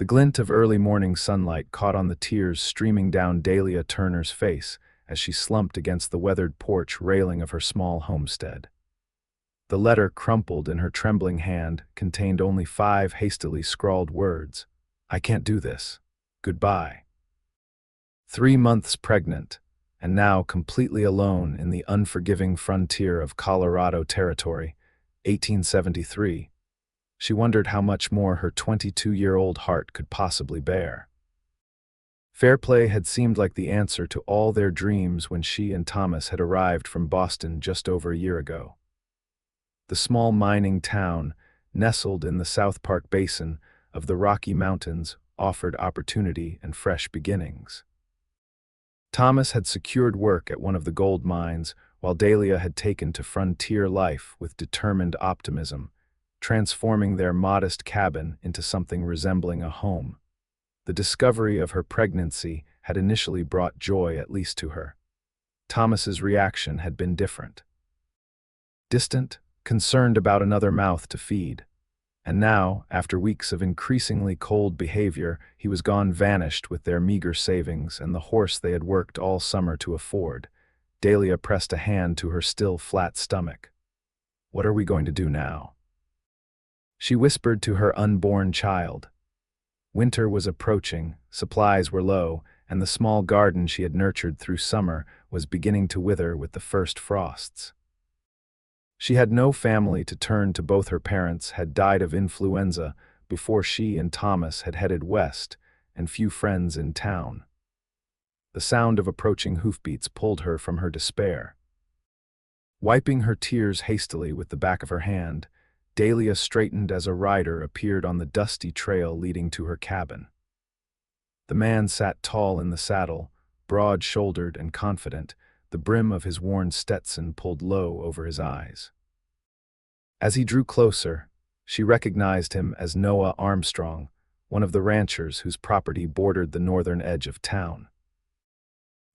The glint of early morning sunlight caught on the tears streaming down Dahlia Turner's face as she slumped against the weathered porch railing of her small homestead. The letter, crumpled in her trembling hand, contained only 5 hastily scrawled words. "I can't do this. Goodbye." 3 months pregnant, and now completely alone in the unforgiving frontier of Colorado Territory, 1873, she wondered how much more her 22-year-old heart could possibly bear. Fairplay had seemed like the answer to all their dreams when she and Thomas had arrived from Boston just over a year ago. The small mining town, nestled in the South Park Basin of the Rocky Mountains, offered opportunity and fresh beginnings. Thomas had secured work at one of the gold mines, while Dahlia had taken to frontier life with determined optimism, transforming their modest cabin into something resembling a home. The discovery of her pregnancy had initially brought joy, at least to her. Thomas's reaction had been different. Distant, concerned about another mouth to feed. And now, after weeks of increasingly cold behavior, he was gone, vanished with their meager savings and the horse they had worked all summer to afford. Dahlia pressed a hand to her still flat stomach. "What are we going to do now?" She whispered to her unborn child. Winter was approaching, supplies were low, and the small garden she had nurtured through summer was beginning to wither with the first frosts. She had no family to turn to. Both her parents had died of influenza before she and Thomas had headed west, and few friends in town. The sound of approaching hoofbeats pulled her from her despair. Wiping her tears hastily with the back of her hand, Dahlia straightened as a rider appeared on the dusty trail leading to her cabin. The man sat tall in the saddle, broad-shouldered and confident, the brim of his worn Stetson pulled low over his eyes. As he drew closer, she recognized him as Noah Armstrong, one of the ranchers whose property bordered the northern edge of town.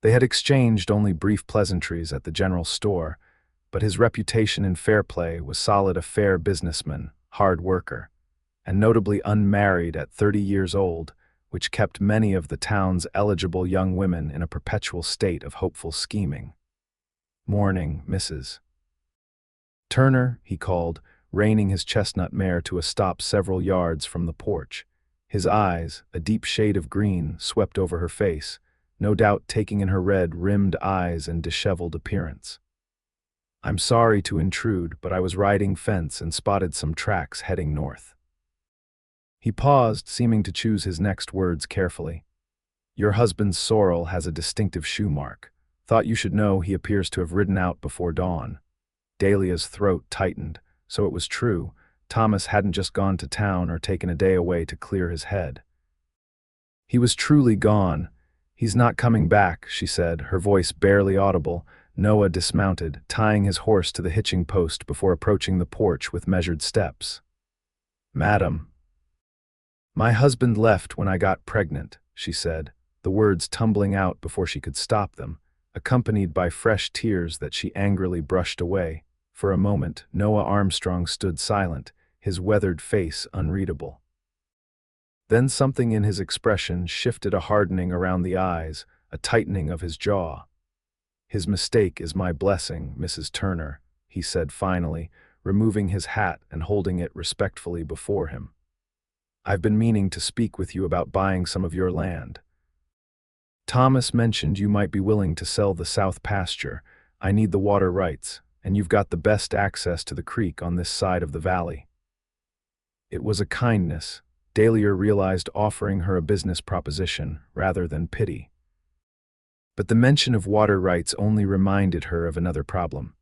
They had exchanged only brief pleasantries at the general store, but his reputation in Fairplay was solid. A fair businessman, hard worker, and notably unmarried at 30 years old, which kept many of the town's eligible young women in a perpetual state of hopeful scheming. "Morning, Mrs. Turner," he called, reining his chestnut mare to a stop several yards from the porch. His eyes, a deep shade of green, swept over her face, no doubt taking in her red-rimmed eyes and disheveled appearance. "I'm sorry to intrude, but I was riding fence and spotted some tracks heading north." He paused, seeming to choose his next words carefully. "Your husband's sorrel has a distinctive shoe mark. Thought you should know he appears to have ridden out before dawn." Dahlia's throat tightened, so it was true. Thomas hadn't just gone to town or taken a day away to clear his head. "He was truly gone. He's not coming back," she said, her voice barely audible. Noah dismounted, tying his horse to the hitching post before approaching the porch with measured steps. "Madam." "My husband left when I got pregnant," she said, the words tumbling out before she could stop them, accompanied by fresh tears that she angrily brushed away. For a moment, Noah Armstrong stood silent, his weathered face unreadable. Then something in his expression shifted, a hardening around the eyes, a tightening of his jaw. "His mistake is my blessing, Mrs. Turner," he said finally, removing his hat and holding it respectfully before him. "I've been meaning to speak with you about buying some of your land. Thomas mentioned you might be willing to sell the south pasture. I need the water rights, and you've got the best access to the creek on this side of the valley." It was a kindness, Dahlia realized, offering her a business proposition rather than pity. But the mention of water rights only reminded her of another problem.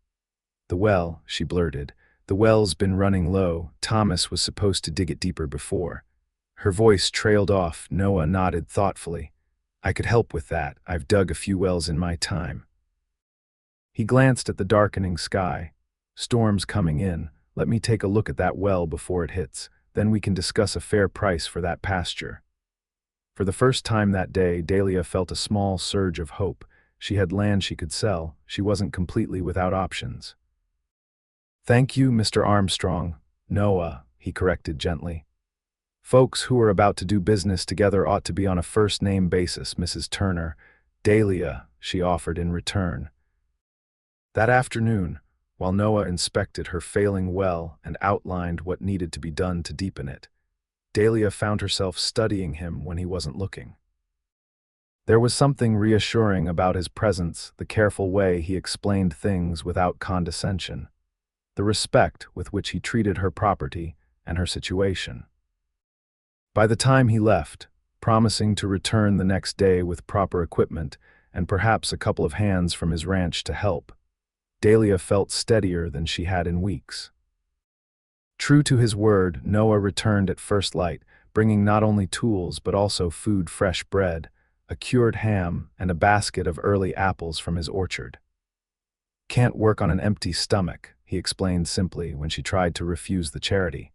"The well," she blurted. "The well's been running low. Thomas was supposed to dig it deeper before." Her voice trailed off. Noah nodded thoughtfully. "I could help with that. I've dug a few wells in my time." He glanced at the darkening sky. "Storm's coming in. Let me take a look at that well before it hits. Then we can discuss a fair price for that pasture." For the first time that day, Dahlia felt a small surge of hope. She had land she could sell. She wasn't completely without options. "Thank you, Mr. Armstrong." "Noah," he corrected gently. Folks who are about to do business together ought to be on a first-name basis, Mrs. Turner. Dahlia, she offered in return. That afternoon, while Noah inspected her failing well and outlined what needed to be done to deepen it, Dahlia found herself studying him when he wasn't looking. There was something reassuring about his presence, the careful way he explained things without condescension, the respect with which he treated her property and her situation. By the time he left, promising to return the next day with proper equipment and perhaps a couple of hands from his ranch to help, Dahlia felt steadier than she had in weeks. True to his word, Noah returned at first light, bringing not only tools but also food, fresh bread, a cured ham, and a basket of early apples from his orchard. "Can't work on an empty stomach," he explained simply when she tried to refuse the charity.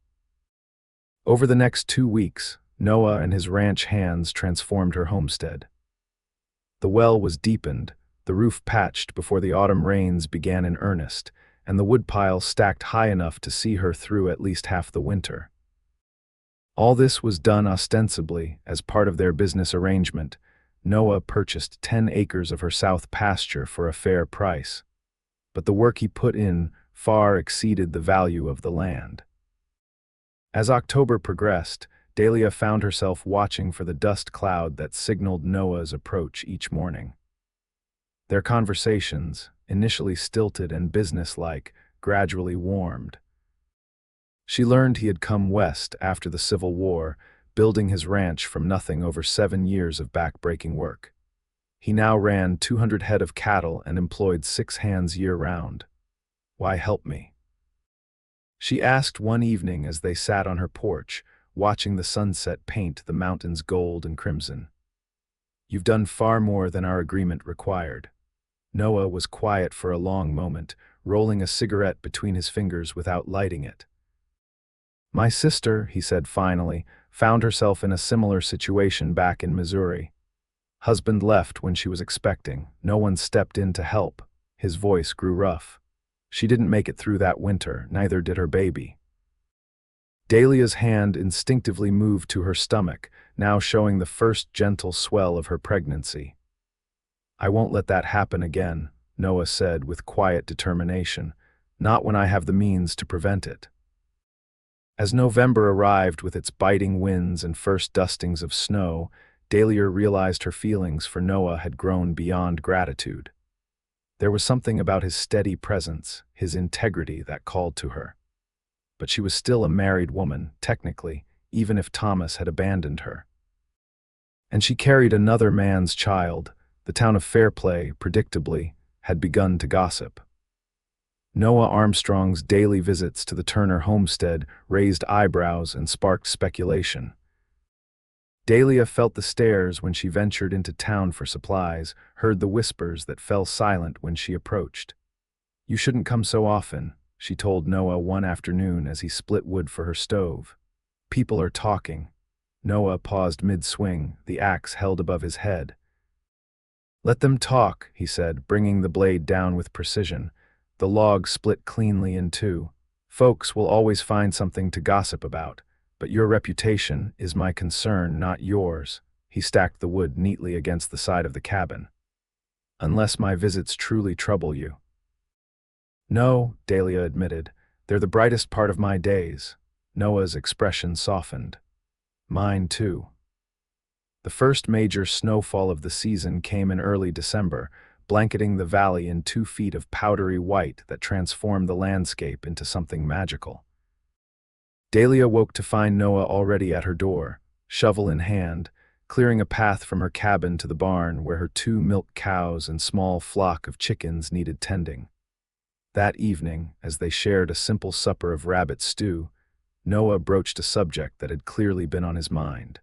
Over the next 2 weeks, Noah and his ranch hands transformed her homestead. The well was deepened, the roof patched before the autumn rains began in earnest, and the woodpile stacked high enough to see her through at least half the winter. All this was done ostensibly as part of their business arrangement. Noah purchased 10 acres of her south pasture for a fair price, but the work he put in far exceeded the value of the land. As October progressed, Dahlia found herself watching for the dust cloud that signaled Noah's approach each morning. Their conversations, initially stilted and businesslike, gradually warmed. She learned he had come west after the Civil War, building his ranch from nothing over 7 years of back-breaking work. He now ran 200 head of cattle and employed 6 hands year-round. "Why help me?" she asked one evening as they sat on her porch, watching the sunset paint the mountains gold and crimson. "You've done far more than our agreement required." Noah was quiet for a long moment, rolling a cigarette between his fingers without lighting it. "My sister," he said finally, found herself in a similar situation back in Missouri. Husband left when she was expecting. No one stepped in to help. His voice grew rough. She didn't make it through that winter, neither did her baby. Dahlia's hand instinctively moved to her stomach, now showing the first gentle swell of her pregnancy. "I won't let that happen again," Noah said with quiet determination, "not when I have the means to prevent it." As November arrived with its biting winds and first dustings of snow, Dahlia realized her feelings for Noah had grown beyond gratitude. There was something about his steady presence, his integrity, that called to her. But she was still a married woman, technically, even if Thomas had abandoned her. And she carried another man's child. The town of Fairplay, predictably, had begun to gossip. Noah Armstrong's daily visits to the Turner homestead raised eyebrows and sparked speculation. Dahlia felt the stares when she ventured into town for supplies, heard the whispers that fell silent when she approached. "You shouldn't come so often," she told Noah one afternoon as he split wood for her stove. "People are talking." Noah paused mid-swing, the axe held above his head. "Let them talk," he said, bringing the blade down with precision. The log split cleanly in two. "Folks will always find something to gossip about, but your reputation is my concern, not yours." He stacked the wood neatly against the side of the cabin. "Unless my visits truly trouble you." "No," Dahlia admitted. "They're the brightest part of my days." Noah's expression softened. "Mine too." The first major snowfall of the season came in early December, blanketing the valley in 2 feet of powdery white that transformed the landscape into something magical. Dahlia woke to find Noah already at her door, shovel in hand, clearing a path from her cabin to the barn where her 2 milk cows and small flock of chickens needed tending. That evening, as they shared a simple supper of rabbit stew, Noah broached a subject that had clearly been on his mind.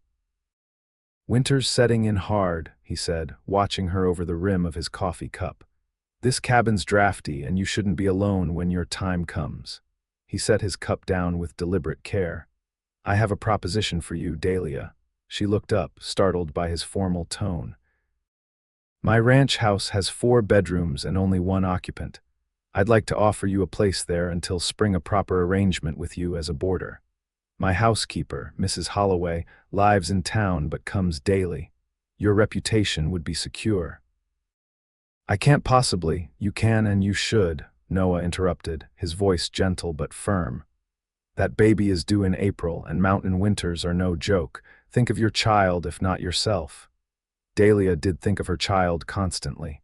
"Winter's setting in hard," he said, watching her over the rim of his coffee cup. "This cabin's drafty, and you shouldn't be alone when your time comes." He set his cup down with deliberate care. "I have a proposition for you, Dahlia." She looked up, startled by his formal tone. "My ranch house has 4 bedrooms and only 1 occupant. I'd like to offer you a place there until spring, a proper arrangement with you as a boarder." My housekeeper, Mrs. Holloway, lives in town but comes daily. Your reputation would be secure." "I can't possibly. You can and you should," Noah interrupted, his voice gentle but firm. "That baby is due in April, and mountain winters are no joke. Think of your child, if not yourself." Dahlia did think of her child constantly.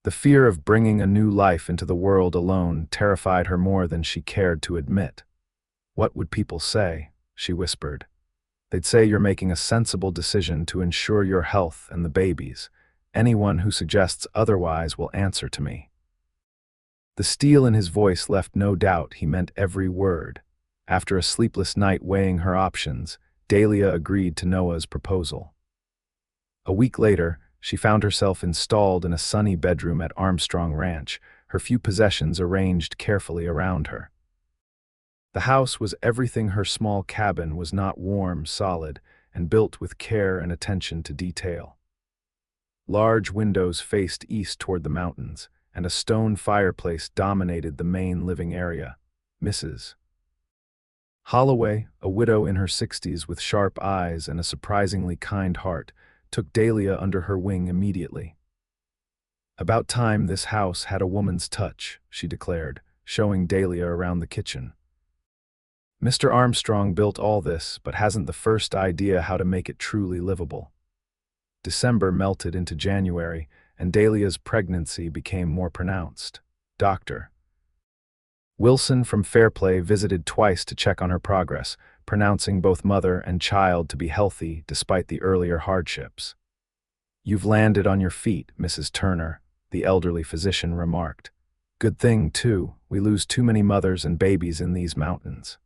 The fear of bringing a new life into the world alone terrified her more than she cared to admit. "What would people say?" she whispered. "They'd say you're making a sensible decision to ensure your health and the baby's. Anyone who suggests otherwise will answer to me." The steel in his voice left no doubt he meant every word. After a sleepless night weighing her options, Dahlia agreed to Noah's proposal. A week later, she found herself installed in a sunny bedroom at Armstrong Ranch, her few possessions arranged carefully around her. The house was everything her small cabin was not: warm, solid, and built with care and attention to detail. Large windows faced east toward the mountains, and a stone fireplace dominated the main living area. Mrs. Holloway, a widow in her 60s with sharp eyes and a surprisingly kind heart, took Dahlia under her wing immediately. "About time this house had a woman's touch," she declared, showing Dahlia around the kitchen. "Mr. Armstrong built all this, but hasn't the first idea how to make it truly livable." December melted into January, and Dahlia's pregnancy became more pronounced. Dr. Wilson from Fairplay visited twice to check on her progress, pronouncing both mother and child to be healthy despite the earlier hardships. "You've landed on your feet, Mrs. Turner," the elderly physician remarked. "Good thing, too. We lose too many mothers and babies in these mountains."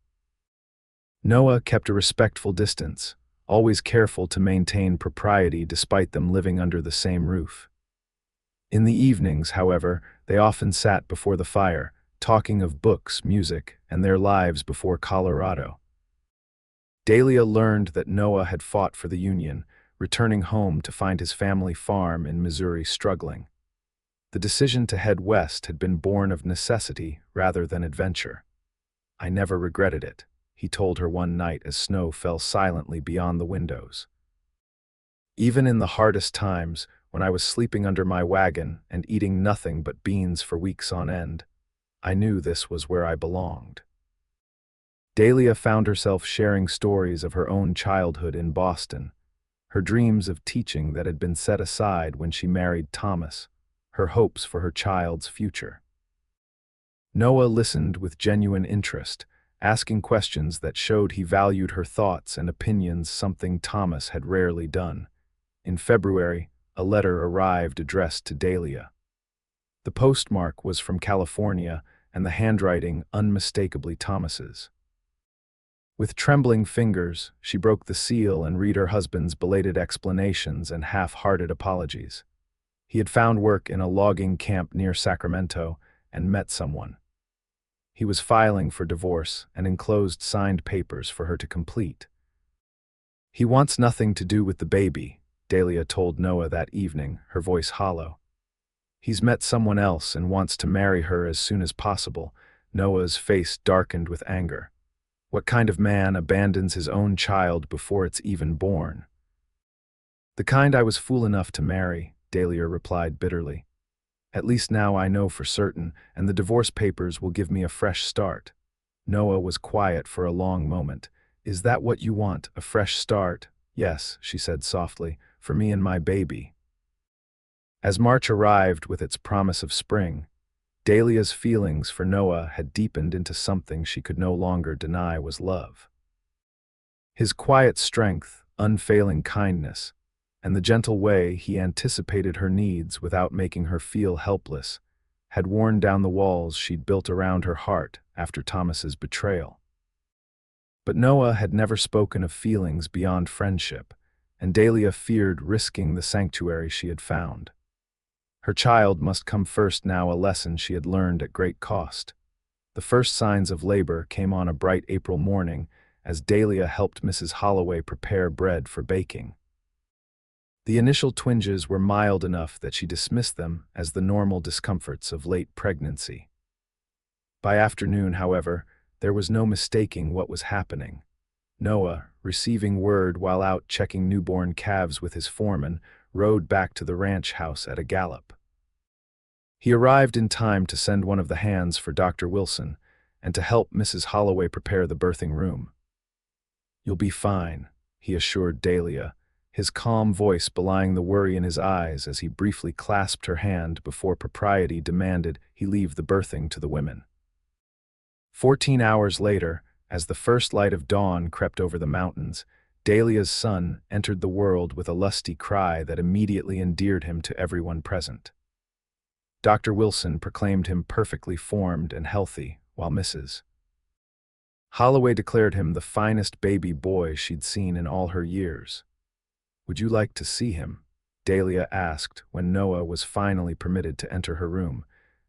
Noah kept a respectful distance, always careful to maintain propriety despite them living under the same roof. In the evenings, however, they often sat before the fire, talking of books, music, and their lives before Colorado. Dahlia learned that Noah had fought for the Union, returning home to find his family farm in Missouri struggling. The decision to head west had been born of necessity rather than adventure. "I never regretted it," he told her one night as snow fell silently beyond the windows. "Even in the hardest times, when I was sleeping under my wagon and eating nothing but beans for weeks on end, I knew this was where I belonged." Dahlia found herself sharing stories of her own childhood in Boston, her dreams of teaching that had been set aside when she married Thomas, her hopes for her child's future. Noah listened with genuine interest, asking questions that showed he valued her thoughts and opinions, something Thomas had rarely done. In February, a letter arrived addressed to Dahlia. The postmark was from California, and the handwriting unmistakably Thomas's. With trembling fingers, she broke the seal and read her husband's belated explanations and half-hearted apologies. He had found work in a logging camp near Sacramento and met someone. He was filing for divorce and enclosed signed papers for her to complete. "He wants nothing to do with the baby," Dahlia told Noah that evening, her voice hollow. "He's met someone else and wants to marry her as soon as possible." Noah's face darkened with anger. "What kind of man abandons his own child before it's even born?" "The kind I was fool enough to marry," Dahlia replied bitterly. "At least now I know for certain, and the divorce papers will give me a fresh start." Noah was quiet for a long moment. "Is that what you want, a fresh start?" "Yes," she said softly, "for me and my baby." As March arrived with its promise of spring, Dahlia's feelings for Noah had deepened into something she could no longer deny was love. His quiet strength, unfailing kindness, and the gentle way he anticipated her needs without making her feel helpless had worn down the walls she'd built around her heart after Thomas's betrayal. But Noah had never spoken of feelings beyond friendship, and Dahlia feared risking the sanctuary she had found. Her child must come first now, a lesson she had learned at great cost. The first signs of labor came on a bright April morning as Dahlia helped Mrs. Holloway prepare bread for baking. The initial twinges were mild enough that she dismissed them as the normal discomforts of late pregnancy. By afternoon, however, There was no mistaking what was happening. Noah, receiving word while out checking newborn calves with his foreman, rode back to the ranch house at a gallop. He arrived in time to send one of the hands for Dr. Wilson and to help Mrs. Holloway prepare the birthing room. "You'll be fine," he assured Dahlia, his calm voice belying the worry in his eyes as he briefly clasped her hand before propriety demanded he leave the birthing to the women. 14 hours later, as the first light of dawn crept over the mountains, Dahlia's son entered the world with a lusty cry that immediately endeared him to everyone present. Dr. Wilson proclaimed him perfectly formed and healthy, while Mrs. Holloway declared him the finest baby boy she'd seen in all her years. "Would you like to see him?" Dahlia asked when Noah was finally permitted to enter her room.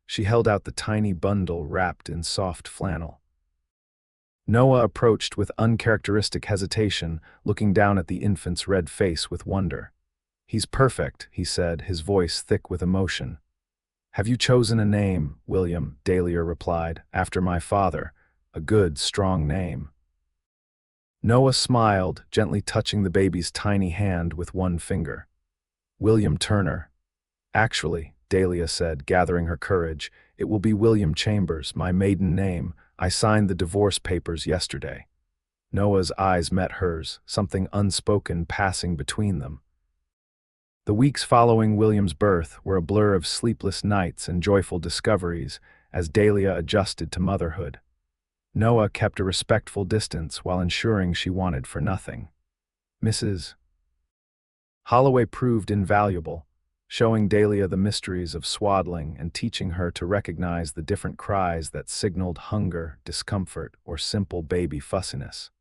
She held out the tiny bundle wrapped in soft flannel. Noah approached with uncharacteristic hesitation, looking down at the infant's red face with wonder. "He's perfect," he said, his voice thick with emotion. "Have you chosen a name, William?" Dahlia replied. "After my father. A good, strong name." Noah smiled, gently touching the baby's tiny hand with one finger. "William Turner." "Actually," Dahlia said, gathering her courage, "it will be William Chambers, my maiden name. I signed the divorce papers yesterday." Noah's eyes met hers, something unspoken passing between them. The weeks following William's birth were a blur of sleepless nights and joyful discoveries as Dahlia adjusted to motherhood. Noah kept a respectful distance while ensuring she wanted for nothing. Mrs. Holloway proved invaluable, showing Dahlia the mysteries of swaddling and teaching her to recognize the different cries that signaled hunger, discomfort, or simple baby fussiness.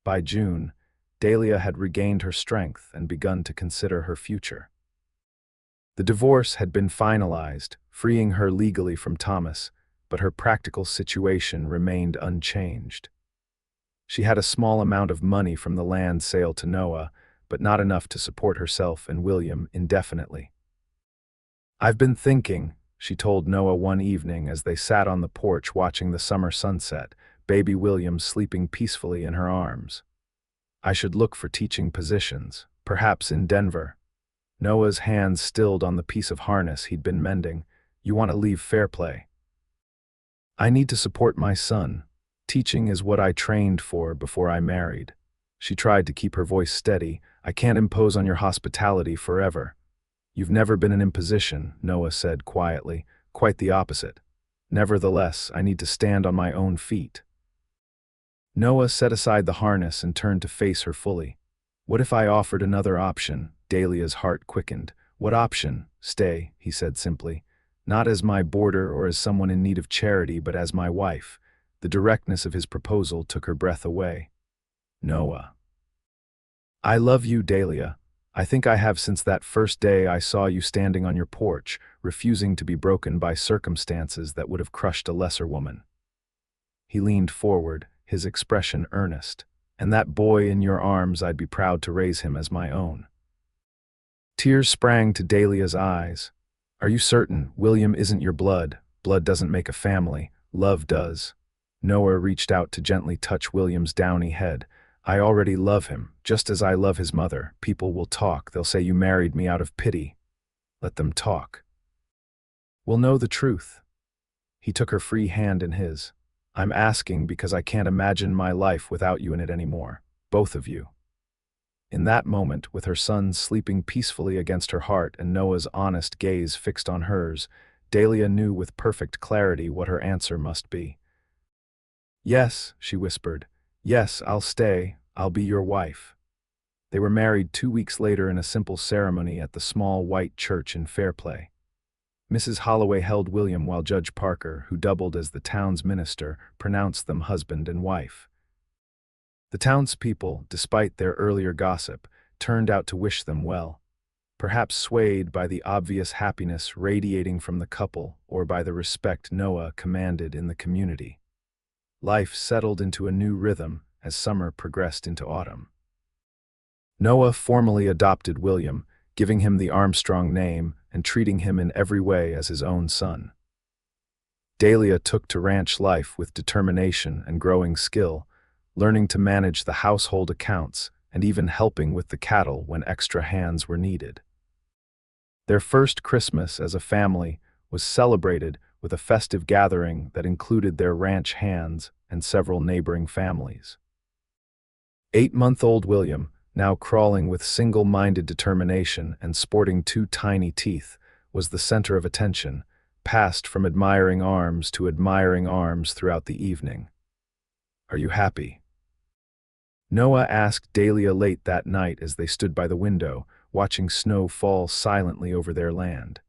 By June, Dahlia had regained her strength and begun to consider her future. The divorce had been finalized, freeing her legally from Thomas, but her practical situation remained unchanged. She had a small amount of money from the land sale to Noah, but not enough to support herself and William indefinitely. "I've been thinking," she told Noah one evening as they sat on the porch watching the summer sunset, baby William sleeping peacefully in her arms. "I should look for teaching positions, perhaps in Denver." Noah's hands stilled on the piece of harness he'd been mending. "You want to leave Fairplay?" "I need to support my son. Teaching is what I trained for before I married." She tried to keep her voice steady. "I can't impose on your hospitality forever." "You've never been an imposition," Noah said quietly. "Quite the opposite. Nevertheless, I need to stand on my own feet." Noah set aside the harness and turned to face her fully. "What if I offered another option?" Dahlia's heart quickened. "What option?" "Stay," he said simply. "Not as my boarder or as someone in need of charity, but as my wife." The directness of his proposal took her breath away. "Noah." "I love you, Dahlia. I think I have since that first day I saw you standing on your porch, refusing to be broken by circumstances that would have crushed a lesser woman." He leaned forward, his expression earnest. "And that boy in your arms, I'd be proud to raise him as my own." Tears sprang to Dahlia's eyes. "Are you certain? William isn't your blood. Blood doesn't make a family. Love does." Noah reached out to gently touch William's downy head. "I already love him, just as I love his mother. People will talk. They'll say you married me out of pity. Let them talk. We'll know the truth." He took her free hand in his. "I'm asking because I can't imagine my life without you in it anymore. Both of you." In that moment, with her son sleeping peacefully against her heart and Noah's honest gaze fixed on hers, Dahlia knew with perfect clarity what her answer must be. "Yes," she whispered. "Yes, I'll stay. I'll be your wife." They were married 2 weeks later in a simple ceremony at the small white church in Fairplay. Mrs. Holloway held William while Judge Parker, who doubled as the town's minister, pronounced them husband and wife. The townspeople, despite their earlier gossip, turned out to wish them well, perhaps swayed by the obvious happiness radiating from the couple or by the respect Noah commanded in the community. Life settled into a new rhythm as summer progressed into autumn. Noah formally adopted William, giving him the Armstrong name and treating him in every way as his own son. Dahlia took to ranch life with determination and growing skill, learning to manage the household accounts and even helping with the cattle when extra hands were needed. Their first Christmas as a family was celebrated with a festive gathering that included their ranch hands and several neighboring families. 8-month-old William, now crawling with single-minded determination and sporting 2 tiny teeth, was the center of attention, passed from admiring arms to admiring arms throughout the evening. "Are you happy?" Noah asked Dahlia late that night as they stood by the window, watching snow fall silently over their land.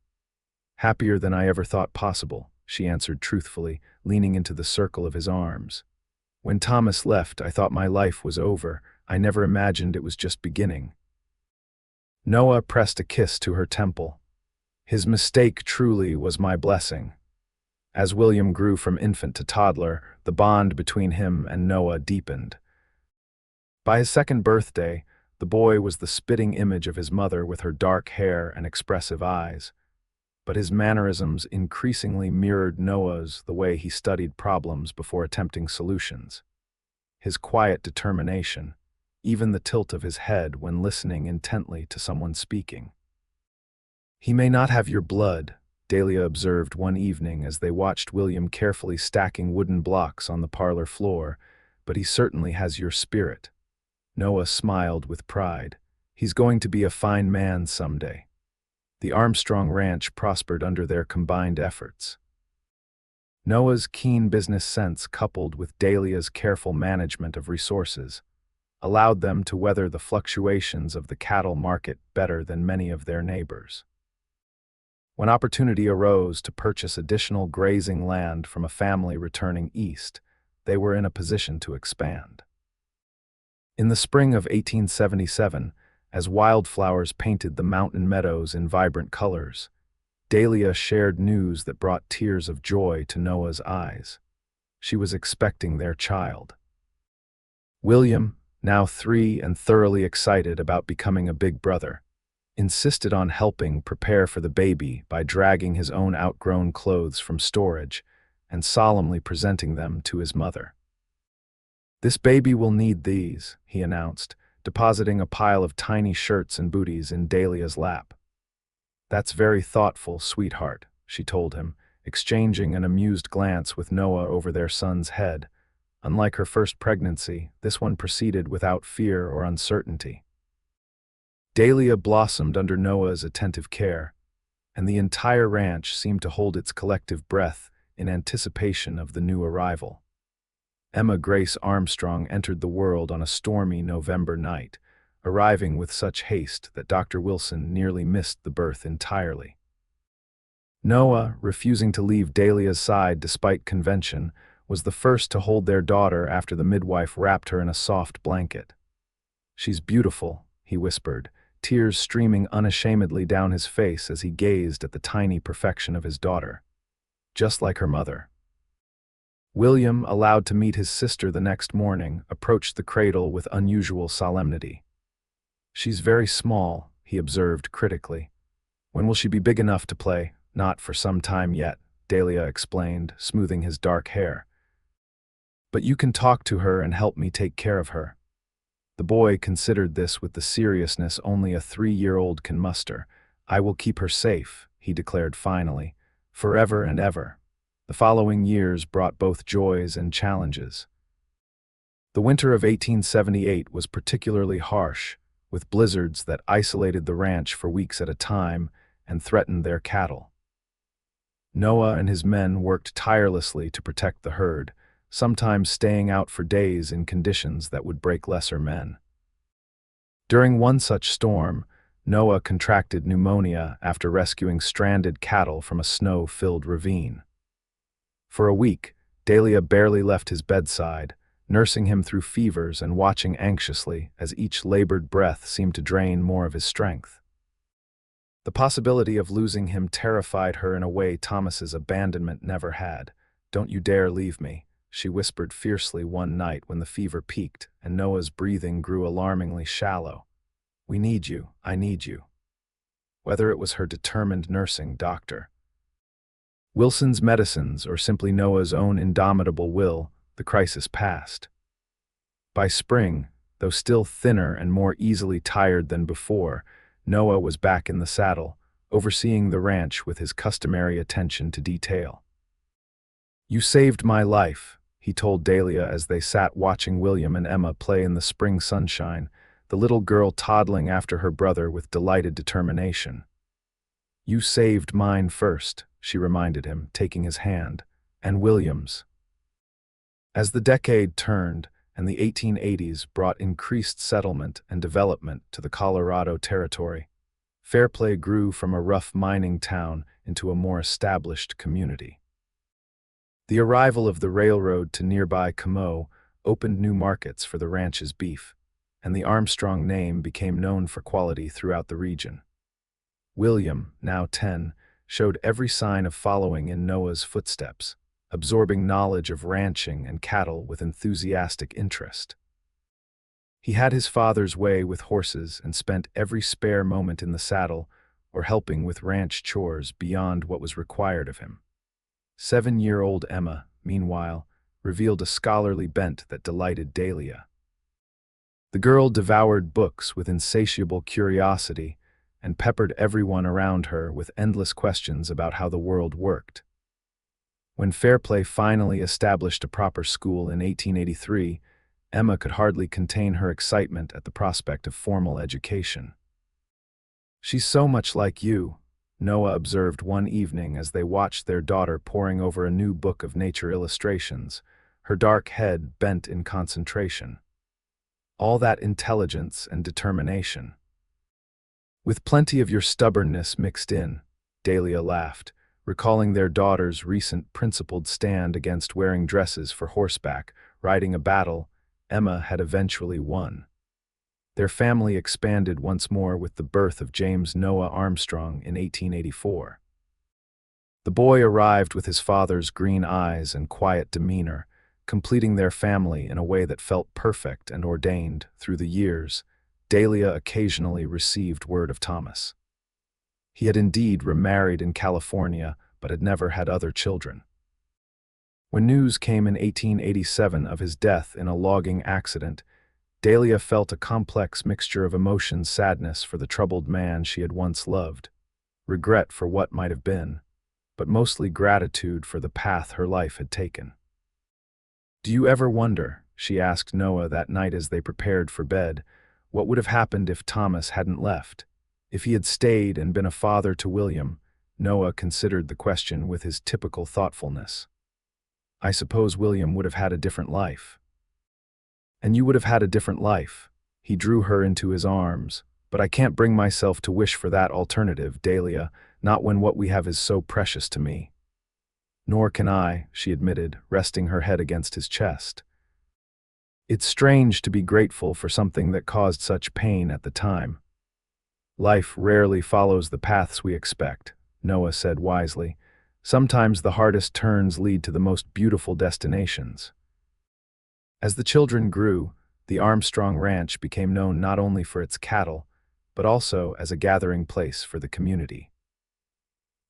"Happier than I ever thought possible," she answered truthfully, leaning into the circle of his arms. "When Thomas left, I thought my life was over. I never imagined it was just beginning." Noah pressed a kiss to her temple. "His mistake truly was my blessing." As William grew from infant to toddler, the bond between him and Noah deepened. By his second birthday, the boy was the spitting image of his mother with her dark hair and expressive eyes. But his mannerisms increasingly mirrored Noah's, the way he studied problems before attempting solutions. His quiet determination, even the tilt of his head when listening intently to someone speaking. "He may not have your blood," Dahlia observed one evening as they watched William carefully stacking wooden blocks on the parlor floor, "but he certainly has your spirit." Noah smiled with pride. "He's going to be a fine man someday." The Armstrong ranch prospered under their combined efforts. Noah's keen business sense, coupled with Dahlia's careful management of resources, allowed them to weather the fluctuations of the cattle market better than many of their neighbors. When opportunity arose to purchase additional grazing land from a family returning east, they were in a position to expand. In the spring of 1877, as wildflowers painted the mountain meadows in vibrant colors, Dahlia shared news that brought tears of joy to Noah's eyes. She was expecting their child. William, now 3 and thoroughly excited about becoming a big brother, insisted on helping prepare for the baby by dragging his own outgrown clothes from storage and solemnly presenting them to his mother. "This baby will need these," he announced, depositing a pile of tiny shirts and booties in Dahlia's lap. "That's very thoughtful, sweetheart," she told him, exchanging an amused glance with Noah over their son's head. Unlike her first pregnancy, this one proceeded without fear or uncertainty. Dahlia blossomed under Noah's attentive care, and the entire ranch seemed to hold its collective breath in anticipation of the new arrival. Emma Grace Armstrong entered the world on a stormy November night, arriving with such haste that Dr. Wilson nearly missed the birth entirely. Noah, refusing to leave Dahlia's side despite convention, was the first to hold their daughter after the midwife wrapped her in a soft blanket. "She's beautiful," he whispered, tears streaming unashamedly down his face as he gazed at the tiny perfection of his daughter. "Just like her mother." William, allowed to meet his sister the next morning, approached the cradle with unusual solemnity. "She's very small," he observed critically. "When will she be big enough to play?" "Not for some time yet," Dahlia explained, smoothing his dark hair. "But you can talk to her and help me take care of her." The boy considered this with the seriousness only a 3-year-old can muster. "I will keep her safe," he declared finally, "forever and ever." The following years brought both joys and challenges. The winter of 1878 was particularly harsh, with blizzards that isolated the ranch for weeks at a time and threatened their cattle. Noah and his men worked tirelessly to protect the herd, sometimes staying out for days in conditions that would break lesser men. During one such storm, Noah contracted pneumonia after rescuing stranded cattle from a snow-filled ravine. For a week, Dahlia barely left his bedside, nursing him through fevers and watching anxiously as each labored breath seemed to drain more of his strength. The possibility of losing him terrified her in a way Thomas's abandonment never had. "Don't you dare leave me," she whispered fiercely one night when the fever peaked and Noah's breathing grew alarmingly shallow. "We need you, I need you." Whether it was her determined nursing doctor, Wilson's medicines, or simply Noah's own indomitable will, the crisis passed. By spring, though still thinner and more easily tired than before, Noah was back in the saddle, overseeing the ranch with his customary attention to detail. "You saved my life," he told Dahlia as they sat watching William and Emma play in the spring sunshine, the little girl toddling after her brother with delighted determination. "You saved mine first," she reminded him, taking his hand, "and William's." As the decade turned and the 1880s brought increased settlement and development to the Colorado Territory, Fairplay grew from a rough mining town into a more established community. The arrival of the railroad to nearby Camo opened new markets for the ranch's beef, and the Armstrong name became known for quality throughout the region. William, now 10, showed every sign of following in Noah's footsteps, absorbing knowledge of ranching and cattle with enthusiastic interest. He had his father's way with horses and spent every spare moment in the saddle or helping with ranch chores beyond what was required of him. 7-year-old Emma, meanwhile, revealed a scholarly bent that delighted Dahlia. The girl devoured books with insatiable curiosity and peppered everyone around her with endless questions about how the world worked. When Fairplay finally established a proper school in 1883, Emma could hardly contain her excitement at the prospect of formal education. "She's so much like you," Noah observed one evening as they watched their daughter poring over a new book of nature illustrations, her dark head bent in concentration. "All that intelligence and determination." "With plenty of your stubbornness mixed in," Dahlia laughed, recalling their daughter's recent principled stand against wearing dresses for horseback, riding a battle Emma had eventually won. Their family expanded once more with the birth of James Noah Armstrong in 1884. The boy arrived with his father's green eyes and quiet demeanor, completing their family in a way that felt perfect and ordained. Through the years, Dahlia occasionally received word of Thomas. He had indeed remarried in California, but had never had other children. When news came in 1887 of his death in a logging accident, Dahlia felt a complex mixture of emotion: sadness for the troubled man she had once loved, regret for what might have been, but mostly gratitude for the path her life had taken. "Do you ever wonder," she asked Noah that night as they prepared for bed, "what would have happened if Thomas hadn't left? If he had stayed and been a father to William?" Noah considered the question with his typical thoughtfulness. "I suppose William would have had a different life." "And you would have had a different life." He drew her into his arms. "But I can't bring myself to wish for that alternative, Dahlia, not when what we have is so precious to me." "Nor can I," she admitted, resting her head against his chest. "It's strange to be grateful for something that caused such pain at the time." "Life rarely follows the paths we expect," Noah said wisely. "Sometimes the hardest turns lead to the most beautiful destinations." As the children grew, the Armstrong Ranch became known not only for its cattle, but also as a gathering place for the community.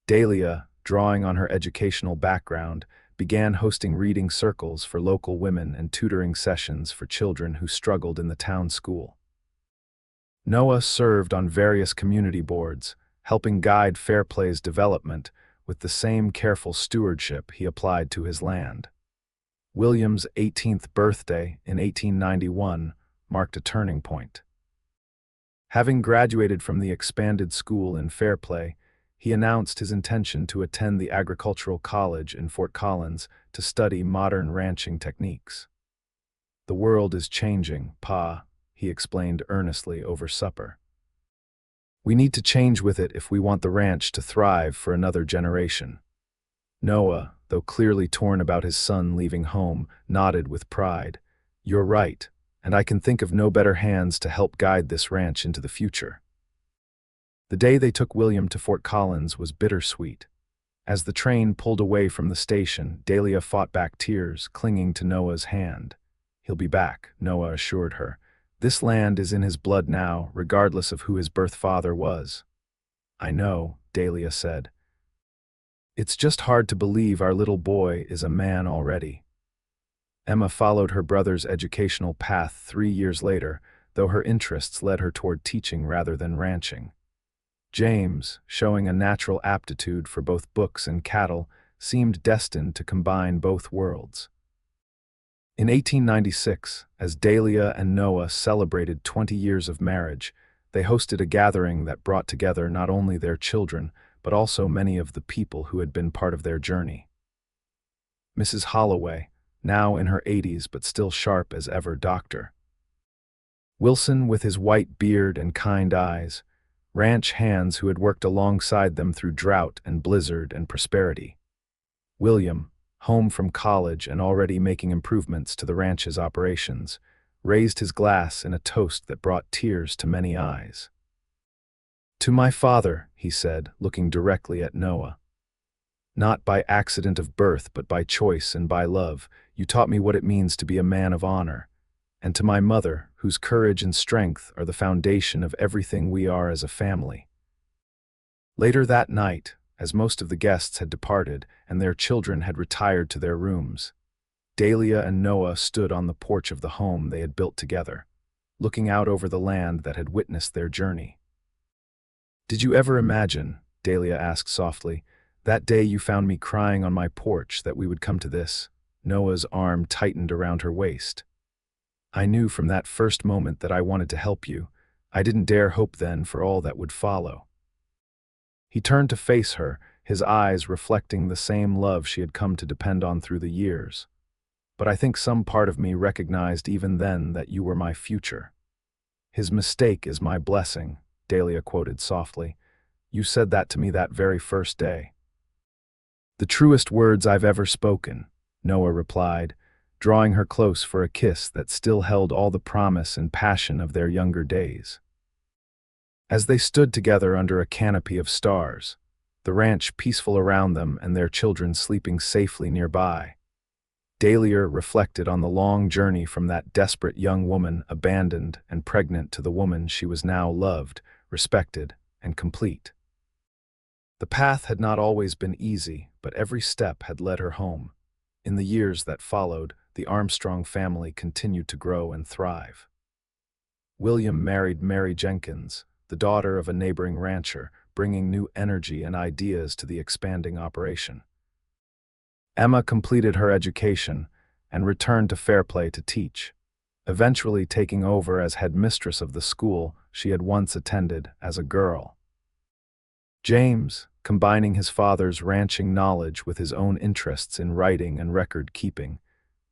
Dahlia, drawing on her educational background, began hosting reading circles for local women and tutoring sessions for children who struggled in the town school. Noah served on various community boards, helping guide Fairplay's development with the same careful stewardship he applied to his land. William's 18th birthday in 1891 marked a turning point. Having graduated from the expanded school in Fairplay, he announced his intention to attend the Agricultural College in Fort Collins to study modern ranching techniques. "The world is changing, Pa," he explained earnestly over supper. "We need to change with it if we want the ranch to thrive for another generation." Noah, though clearly torn about his son leaving home, nodded with pride. "You're right, and I can think of no better hands to help guide this ranch into the future." The day they took William to Fort Collins was bittersweet. As the train pulled away from the station, Dahlia fought back tears, clinging to Noah's hand. "He'll be back," Noah assured her. "This land is in his blood now, regardless of who his birth father was." "I know," Dahlia said. It's just hard to believe our little boy is a man already. Emma followed her brother's educational path 3 years later, though her interests led her toward teaching rather than ranching. James, showing a natural aptitude for both books and cattle, seemed destined to combine both worlds. In 1896, as Dahlia and Noah celebrated 20 years of marriage, they hosted a gathering that brought together not only their children, but also many of the people who had been part of their journey. Mrs. Holloway, now in her 80s but still sharp as ever, Dr. Wilson with his white beard and kind eyes, ranch hands who had worked alongside them through drought and blizzard and prosperity. William, home from college and already making improvements to the ranch's operations, raised his glass in a toast that brought tears to many eyes. "To my father," he said, looking directly at Noah. "Not by accident of birth, but by choice and by love, you taught me what it means to be a man of honor. And to my mother, whose courage and strength are the foundation of everything we are as a family." Later that night, as most of the guests had departed and their children had retired to their rooms, Dahlia and Noah stood on the porch of the home they had built together, looking out over the land that had witnessed their journey. "Did you ever imagine," Dahlia asked softly, "that day you found me crying on my porch, that we would come to this?" Noah's arm tightened around her waist. "I knew from that first moment that I wanted to help you. I didn't dare hope then for all that would follow." He turned to face her, his eyes reflecting the same love she had come to depend on through the years. "But I think some part of me recognized even then that you were my future." "His mistake is my blessing," Dahlia quoted softly. "You said that to me that very first day." "The truest words I've ever spoken," Noah replied, drawing her close for a kiss that still held all the promise and passion of their younger days. As they stood together under a canopy of stars, the ranch peaceful around them and their children sleeping safely nearby, Dahlia reflected on the long journey from that desperate young woman abandoned and pregnant to the woman she was now, loved, respected, and complete. The path had not always been easy, but every step had led her home. In the years that followed, the Armstrong family continued to grow and thrive. William married Mary Jenkins, the daughter of a neighboring rancher, bringing new energy and ideas to the expanding operation. Emma completed her education and returned to Fairplay to teach, eventually taking over as headmistress of the school she had once attended as a girl. James, combining his father's ranching knowledge with his own interests in writing and record-keeping,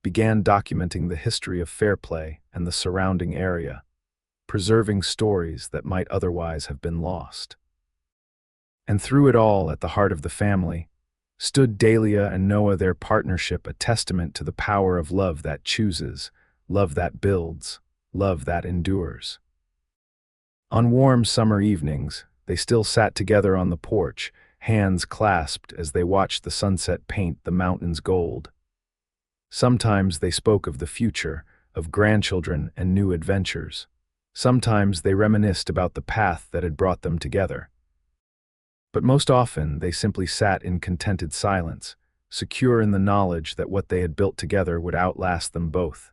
began documenting the history of Fairplay and the surrounding area, preserving stories that might otherwise have been lost. And through it all, at the heart of the family, stood Dahlia and Noah, their partnership a testament to the power of love that chooses, love that builds, love that endures. On warm summer evenings, they still sat together on the porch, hands clasped as they watched the sunset paint the mountains gold. Sometimes they spoke of the future, of grandchildren and new adventures. Sometimes they reminisced about the path that had brought them together. But most often they simply sat in contented silence, secure in the knowledge that what they had built together would outlast them both.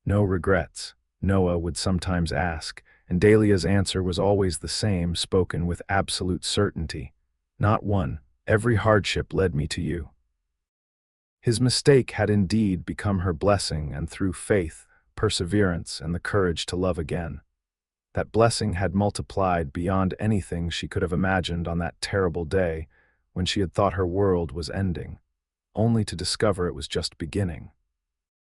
"No regrets?" Noah would sometimes ask, and Dahlia's answer was always the same, spoken with absolute certainty. "Not one. Every hardship led me to you." His mistake had indeed become her blessing, and through faith, perseverance, and the courage to love again, that blessing had multiplied beyond anything she could have imagined on that terrible day when she had thought her world was ending, only to discover it was just beginning.